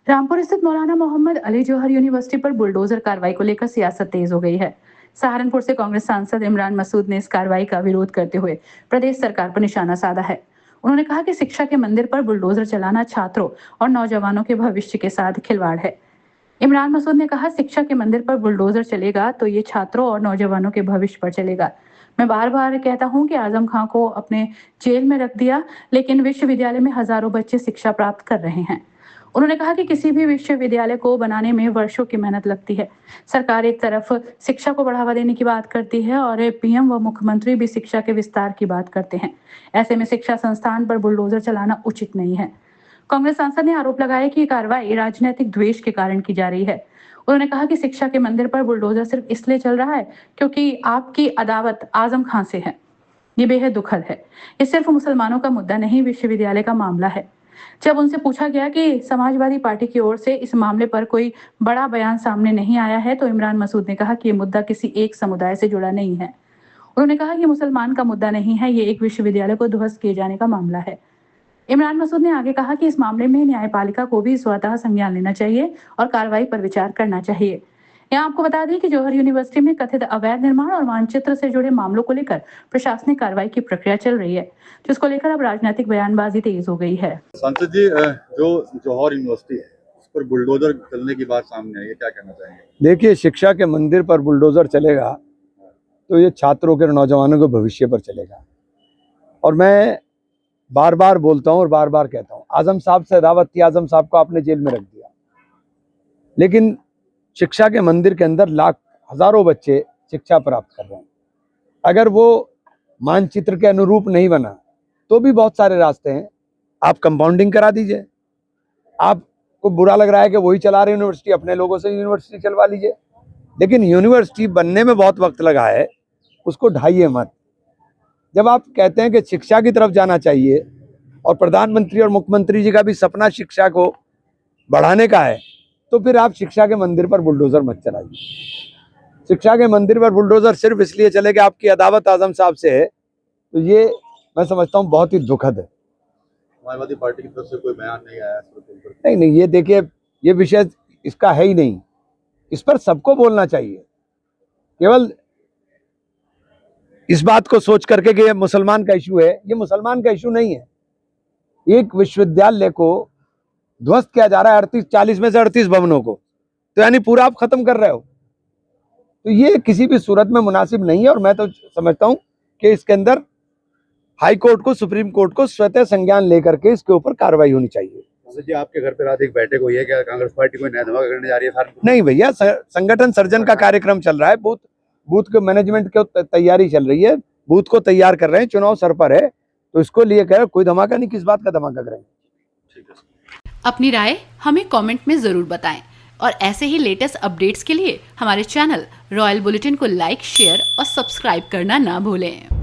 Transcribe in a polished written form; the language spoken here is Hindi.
रामपुर स्थित मौलाना मोहम्मद अली जौहर यूनिवर्सिटी पर बुलडोजर कार्रवाई को लेकर सियासत तेज हो गई है। सहारनपुर से कांग्रेस सांसद इमरान मसूद ने इस कार्रवाई का विरोध करते हुए प्रदेश सरकार पर निशाना साधा है। उन्होंने कहा कि शिक्षा के मंदिर पर बुलडोजर चलाना छात्रों और नौजवानों के भविष्य के साथ खिलवाड़ है। इमरान मसूद ने कहा, शिक्षा के मंदिर पर बुलडोजर चलेगा तो ये छात्रों और नौजवानों के भविष्य पर चलेगा। मैं बार बार कहता हूं कि आजम खां को अपने जेल में रख दिया, लेकिन विश्वविद्यालय में हजारों बच्चे शिक्षा प्राप्त कर रहे हैं। उन्होंने कहा कि किसी भी विश्वविद्यालय को बनाने में वर्षों की मेहनत लगती है। सरकार एक तरफ शिक्षा को बढ़ावा देने की बात करती है और पीएम व मुख्यमंत्री भी शिक्षा के विस्तार की बात करते हैं। ऐसे में शिक्षा संस्थान पर बुलडोजर चलाना उचित नहीं है। कांग्रेस सांसद ने आरोप लगाया कि ये कार्रवाई राजनीतिक द्वेष के कारण की जा रही है। उन्होंने कहा कि शिक्षा के मंदिर पर बुलडोजर सिर्फ इसलिए चल रहा है क्योंकि आपकी अदावत आजम खां से है। ये बेहद दुखद है। ये सिर्फ मुसलमानों का मुद्दा नहीं, विश्वविद्यालय का मामला है। जब उनसे पूछा गया कि समाजवादी पार्टी की ओर से इस मामले पर कोई बड़ा बयान सामने नहीं आया है, तो इमरान मसूद ने कहा कि ये मुद्दा किसी एक समुदाय से जुड़ा नहीं है। उन्होंने कहा कि मुसलमान का मुद्दा नहीं है, ये एक विश्वविद्यालय को ध्वस्त किए जाने का मामला है। इमरान मसूद ने आगे कहा कि इस मामले में न्यायपालिका को भी स्वतः संज्ञान लेना चाहिए और कार्रवाई पर विचार करना चाहिए। यहाँ आपको बता दें कि जौहर यूनिवर्सिटी में कथित अवैध निर्माण और मानचित्र से जुड़े मामलों को लेकर प्रशासनिक कार्रवाई की प्रक्रिया चल रही है, जिसको लेकर अब राजनीतिक बयानबाजी तेज हो गई है। सांसद जी, जो जौहर यूनिवर्सिटी है उस पर बुलडोजर चलने की बात सामने आई है, क्या कहना चाहेंगे? देखिए, शिक्षा के मंदिर पर बुलडोजर चलेगा तो ये छात्रों के और नौजवानों के भविष्य पर चलेगा। और मैं बार बार बोलता हूँ और बार बार कहता हूँ, आजम साहब से अदावत थी, आजम साहब को आपने जेल में रख दिया, लेकिन शिक्षा के मंदिर के अंदर हजारों बच्चे शिक्षा प्राप्त कर रहे हैं। अगर वो मानचित्र के अनुरूप नहीं बना तो भी बहुत सारे रास्ते हैं। आप कंपाउंडिंग करा दीजिए। आपको बुरा लग रहा है कि वही चला रहे यूनिवर्सिटी, अपने लोगों से यूनिवर्सिटी चलवा लीजिए, लेकिन यूनिवर्सिटी बनने में बहुत वक्त लगा है, उसको ढाइए मत। जब आप कहते हैं कि शिक्षा की तरफ जाना चाहिए और प्रधानमंत्री और मुख्यमंत्री जी का भी सपना शिक्षा को बढ़ाने का है, तो फिर आप शिक्षा के मंदिर पर बुलडोजर मत चलाइए। शिक्षा के मंदिर पर बुलडोजर सिर्फ इसलिए चले कि आपकी अदावत आजम साहब से है, तो ये मैं समझता हूँ बहुत ही दुखद है। समाजवादी पार्टी की तरफ से कोई बयान नहीं आया? नहीं, ये देखिए, ये विषय इसका है ही नहीं। इस पर सबको बोलना चाहिए। केवल इस बात को सोच करके कि ये मुसलमान का इशू है, ये मुसलमान का इशू नहीं है। एक विश्वविद्यालय को ध्वस्त किया जा रहा है, 40 में से 38 भवनों को, तो यानी पूरा आप खत्म कर रहे हो। तो ये किसी भी सूरत में मुनासिब नहीं है और मैं तो समझता हूं कि इसके अंदर हाई कोर्ट को, सुप्रीम कोर्ट को स्वतः संज्ञान लेकर के इसके ऊपर कार्रवाई होनी चाहिए। जी, आपके घर पे रात एक बैठक हुई है, क्या कांग्रेस पार्टी कोई नया धमाका करने जा रही है? नहीं भैया, संगठन सर्जन का कार्यक्रम चल रहा है। बूथ के मैनेजमेंट की तैयारी चल रही है, बूथ को तैयार कर रहे हैं, चुनाव सर पर है, तो इसको लिए कह कोई धमाका नहीं। किस बात का धमाका करेंगे? अपनी राय हमें कमेंट में जरूर बताएं और ऐसे ही लेटेस्ट अपडेट्स के लिए हमारे चैनल रॉयल बुलेटिन को लाइक, शेयर और सब्सक्राइब करना ना भूलें।